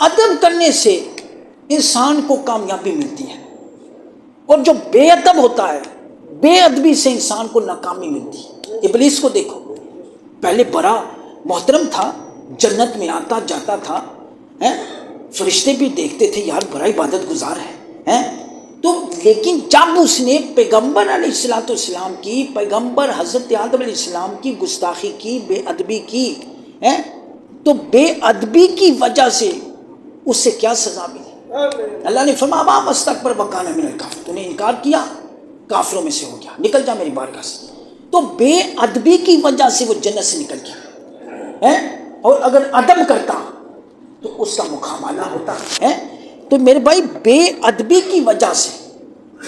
ادب کرنے سے انسان کو کامیابی ملتی ہے، اور جو بے ادب ہوتا ہے، بے ادبی سے انسان کو ناکامی ملتی ہے۔ ابلیس کو دیکھو، پہلے بڑا محترم تھا، جنت میں آتا جاتا تھا، فرشتے بھی دیکھتے تھے یار بڑا عبادت گزار ہے، تو لیکن جب اس نے پیغمبر علیہ السلام کی، پیغمبر حضرت آدم علیہ السلام کی گستاخی کی، بے ادبی کی، تو بے ادبی کی وجہ سے اس سے کیا سزا ملی؟ اللہ نے فرمایا ابا واستکبر وکان من الکافرین، تو نے انکار کیا، کافروں میں سے ہو گیا، نکل جا میری بارگاہ سے۔ تو بے ادبی کی وجہ سے وہ جنت سے نکل گیا، اور اگر ادب کرتا تو اس کا مقابلہ ہوتا ہے۔ تو میرے بھائی بے ادبی کی وجہ سے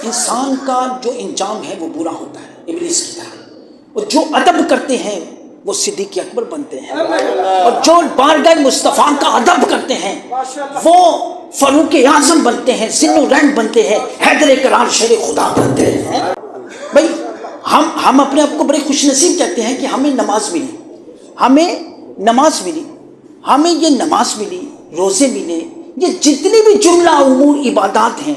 انسان کا جو انجام ہے وہ برا ہوتا ہے ابلیس کی طرح، اور جو ادب کرتے ہیں وہ صدیق اکبر بنتے ہیں، اور جو بارگاہ مصطفیٰ کا ادب کرتے ہیں وہ فاروق اعظم بنتے ہیں، ذی النورین بنتے ہیں، حیدر کرار شیر خدا بنتے ہیں۔ بھائی ہم اپنے آپ کو بڑے خوش نصیب کہتے ہیں کہ ہمیں نماز ملی، ہمیں نماز ملی، ہمیں یہ نماز ملی، روزے ملے، یہ جتنی بھی جملہ امور عبادات ہیں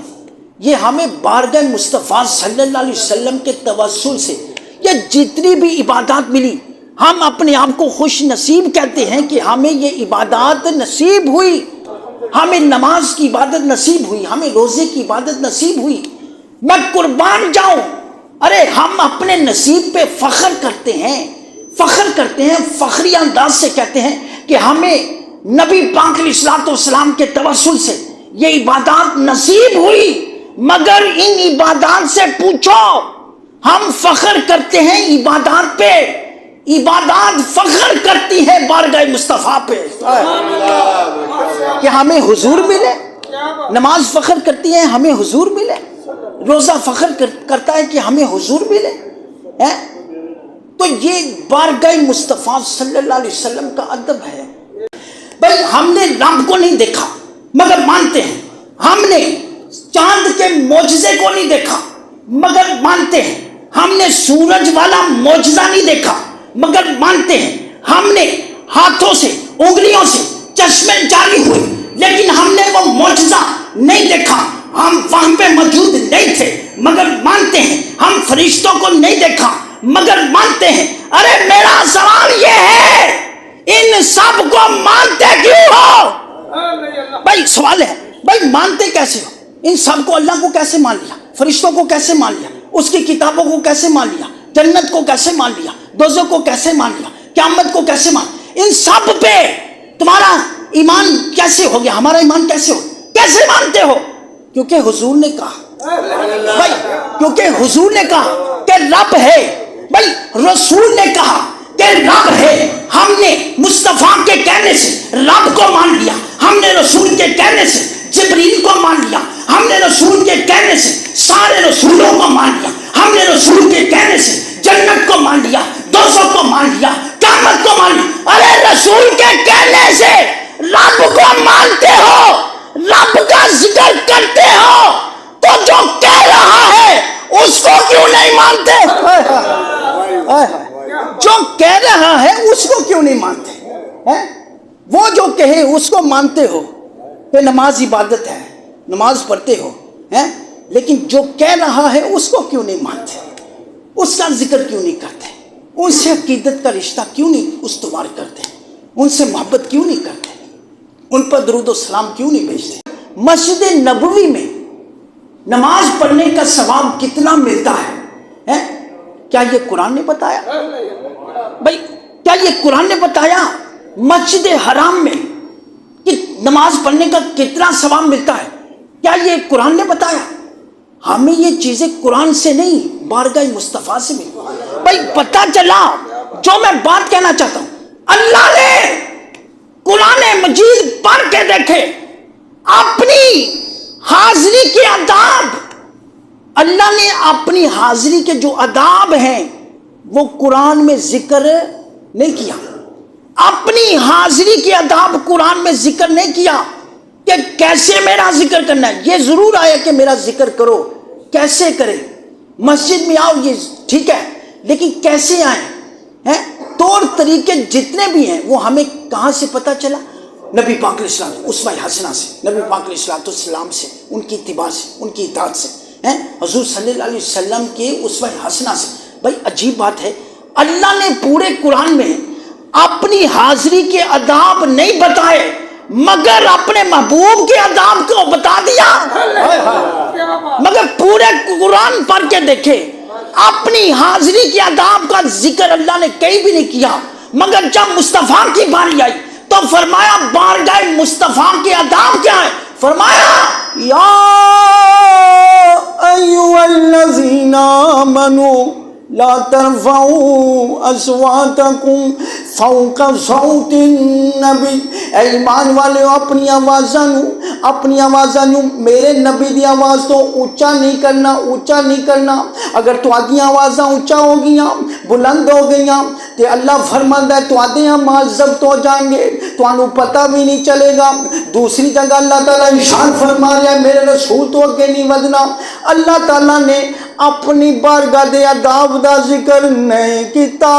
یہ ہمیں بارگاہ مصطفیٰ صلی اللہ علیہ وسلم کے توسل سے یہ جتنی بھی عبادات ملی، ہم اپنے آپ کو خوش نصیب کہتے ہیں کہ ہمیں یہ عبادات نصیب ہوئی، ہمیں نماز کی عبادت نصیب ہوئی، ہمیں روزے کی عبادت نصیب ہوئی۔ میں قربان جاؤں، ارے ہم اپنے نصیب پہ فخر کرتے ہیں، فخری انداز سے کہتے ہیں کہ ہمیں نبی پاک علیہ السلام کے توسل سے یہ عبادات نصیب ہوئی، مگر ان عبادات سے پوچھو، ہم فخر کرتے ہیں عبادات پہ، عبادات فخر کرتی ہے بارگاہ مصطفیٰ پہ کہ ہمیں حضور ملے، نماز فخر کرتی ہے ہمیں حضور ملے، روزہ فخر کرتا ہے کہ ہمیں حضور ملے، تو یہ بارگاہ مصطفیٰ صلی اللہ علیہ وسلم کا ادب ہے۔ بھائی ہم نے رب کو نہیں دیکھا مگر مانتے ہیں، ہم نے چاند کے معجزے کو نہیں دیکھا مگر مانتے ہیں، ہم نے سورج والا معجزہ نہیں دیکھا مگر مانتے ہیں، ہم نے ہاتھوں سے انگلیوں سے چشمے جاری ہوئے لیکن ہم نے وہ معجزہ نہیں دیکھا، ہم وہاں پہ موجود نہیں تھے مگر مانتے ہیں، ہم فرشتوں کو نہیں دیکھا مگر مانتے ہیں۔ ارے میرا سوال یہ ہے ان سب کو مانتے کیوں ہو؟ بھائی سوال ہے، بھائی مانتے کیسے ہو؟ ان سب کو، اللہ کو کیسے مان لیا، فرشتوں کو کیسے مان لیا، اس کی کتابوں کو کیسے مان لیا، جنت کو کیسے مان لیا، دوزخ کو کیسے مان لیا، قیامت کو کیسے مان، ان سب پہ تمہارا ایمان کیسے ہو گیا، ہمارا ایمان کیسے ہو، کیسے مانتے ہو؟ کیونکہ حضور نے کہا، بھائی کیونکہ حضور نے کہا کہ رب ہے، بھائی رسول نے کہا کہ رب ہے، ہم نے مصطفیٰ کے کہنے سے رب کو مان لیا، ہم نے رسول کے کہنے سے جبریل کو مان لیا، ہم نے رسول کے کہنے سے سارے رسولوں کو مان لیا، ہم نے رسول کے کہنے سے جنت کو مان لیا، دوزخ کو مان لیا، قیامت کو مان لیا۔ ارے رسول کے کہنے سے رب کو مانتے ہو، رب کا ذکر کرتے ہو، تو جو کہہ رہا ہے اس کو کیوں نہیں مانتے؟ جو کہہ رہا ہے اس کو کیوں نہیں مانتے؟ وہ جو کہے اس کو مانتے ہو کہ نماز عبادت ہے، نماز پڑھتے ہو، لیکن جو کہہ رہا ہے اس کو کیوں نہیں مانتے، اس کا ذکر کیوں نہیں کرتے، ان سے عقیدت کا رشتہ کیوں نہیں استوار کرتے، ان سے محبت کیوں نہیں کرتے، ان پر درود و سلام کیوں نہیں بھیجتے؟ مسجد نبوی میں نماز پڑھنے کا ثواب کتنا ملتا ہے، کیا یہ قرآن نے بتایا؟ بھائی کیا یہ قرآن نے بتایا؟ مسجد حرام میں کہ نماز پڑھنے کا کتنا ثواب ملتا ہے، کیا یہ قرآن نے بتایا؟ ہمیں یہ چیزیں قرآن سے نہیں بارگاہ مصطفیٰ سے ملی۔ بھائی پتہ چلا، جو میں بات کہنا چاہتا ہوں، اللہ نے قرآن مجید پڑھ کے دیکھے، اپنی حاضری کے آداب، اللہ نے اپنی حاضری کے جو آداب ہیں وہ قرآن میں ذکر نہیں کیا، اپنی حاضری کے آداب قرآن میں ذکر نہیں کیا کہ کیسے میرا ذکر کرنا ہے۔ یہ ضرور آیا کہ میرا ذکر کرو، کیسے کرے، مسجد میں آؤ یہ ٹھیک ہے، لیکن کیسے آئیں، طور طریقے جتنے بھی ہیں وہ ہمیں کہاں سے پتہ چلا؟ نبی پاک علیہ السلام اسوہ حسنہ سے، نبی پاک علیہ السلام سے، ان کی اتباع سے، ان کی اطاعت سے، حضور صلی اللہ علیہ وسلم کے اسوہ حسنہ سے۔ بھائی عجیب بات ہے، اللہ نے پورے قرآن میں اپنی حاضری کے آداب نہیں بتائے مگر اپنے محبوب کے آداب کو بتا دیا۔ مگر پورے قرآن پڑھ کے دیکھے، اپنی حاضری کے آداب کا ذکر اللہ نے کہیں بھی نہیں کیا، مگر جب مصطفیٰ کی باری آئی تو فرمایا بارگاہ مصطفیٰ کے آداب کیا ہے؟ فرمایا یا ایھا الذین آمنوا لا ترفعوا اصواتکم فوق صوت النبی، اے ایمان والے اپنی آوازاں میرے نبی دی آواز تو اونچا نہیں کرنا۔ اگر تہاڈیاں آوازاں اونچا ہو گیاں، بلند ہو گیاں تے اللہ فرماندا ہے تہاڈے اعمال ضبط ہو جائیں گے، تانوں پتہ بھی نہیں چلے گا۔ دوسری جگہ اللہ تعالیٰ ارشاد فرما رہا ہے میرے رسول تو اگے نہیں ودنا۔ اللہ تعالیٰ نے اپنی بارگاہ دے آداب دا ذکر نہیں کیتا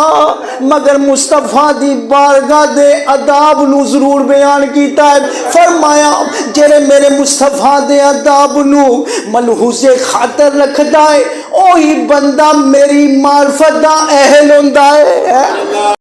مگر مصطفیٰ دی بارگاہ دے آداب نو ضرور بیان کیتا ہے۔ فرمایا جڑے میرے مصطفیٰ دے آداب نو ملحوظ خاطر رکھدا ہے اوہی بندہ میری معرفت دا اہل ہوندا ہے۔